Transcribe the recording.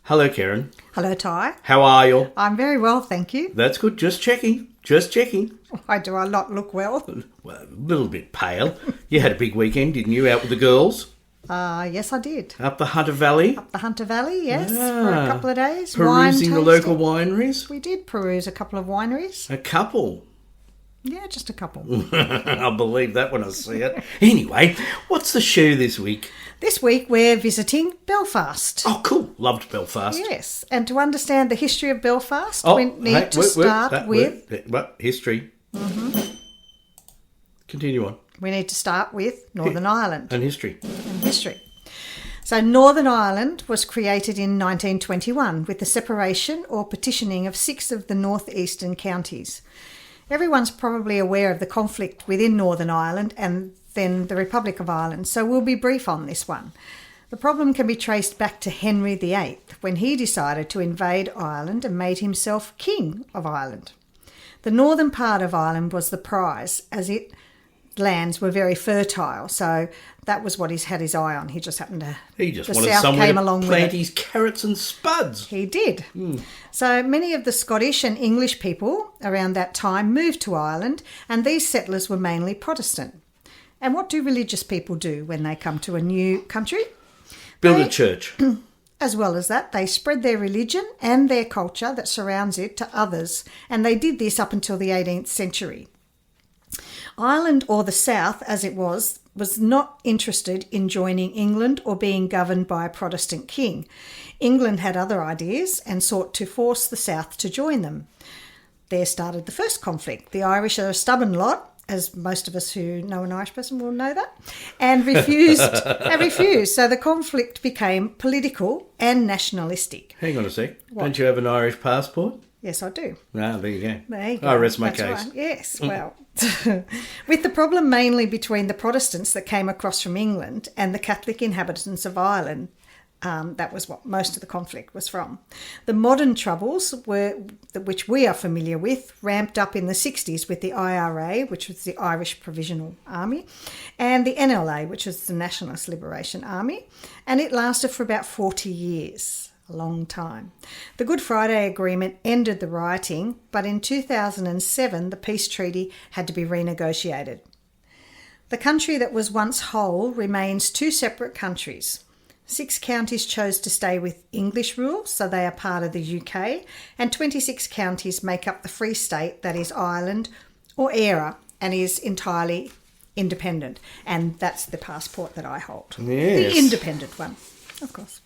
Hello, Karen. Hello, Ty. How are you? I'm very well, thank you. That's good. Just checking. Just checking. Why do I not look well? Well, a little bit pale. You had a big weekend, didn't you, out with the girls? Yes, I did. Up the Hunter Valley? Up the Hunter Valley, yes, for a couple of days. Perusing the Wine local tasting. wineries? We did peruse a couple of wineries. A couple. Yeah, just a couple. I'll believe that when I see it. Anyway, what's the show this week? This week we're visiting Belfast. Oh, cool. Loved Belfast. Yes, and to understand the history of Belfast, Oh, we need to start with... What? History. Mm-hmm. Continue on. We need to start with Northern Ireland. And history. So Northern Ireland was created in 1921 with the separation or partitioning of 6 of the northeastern counties. Everyone's probably aware of the conflict within Northern Ireland and then the Republic of Ireland, so we'll be brief on this one. The problem can be traced back to Henry VIII when he decided to invade Ireland and made himself King of Ireland. The northern part of Ireland was the prize, as its lands were very fertile, so that was what he's had his eye on. He just happened to... He just the wanted south somewhere came to along with plant it. his carrots and spuds. He did. So many of the Scottish and English people around that time moved to Ireland, and these settlers were mainly Protestant. And what do religious people do when they come to a new country? Build a church. As well as that, they spread their religion and their culture that surrounds it to others, and they did this up until the 18th century. Ireland, or the South as it was not interested in joining England or being governed by a Protestant king. England had other ideas and sought to force the South to join them. There started the first conflict. The Irish are a stubborn lot, as most of us who know an Irish person will know that, and refused. So the conflict became political and nationalistic. Hang on a sec. What? Don't you have an Irish passport? Yes, I do. Ah, there you go. There you go. I rest my That's case. Right. Yes, well, with the problem mainly between the Protestants that came across from England and the Catholic inhabitants of Ireland, that was what most of the conflict was from. The modern troubles, which we are familiar with, ramped up in the 60s with the IRA, which was the Irish Provisional Army, and the NLA, which was the Nationalist Liberation Army, and it lasted for about 40 years. A long time. The Good Friday Agreement ended the rioting, but in 2007 the peace treaty had to be renegotiated. The country that was once whole remains 2 separate countries. 6 counties chose to stay with English rule, so they are part of the UK, and 26 counties make up the Free State, that is Ireland, or ERA, and is entirely independent. And that's the passport that I hold. Yes. The independent one, of course.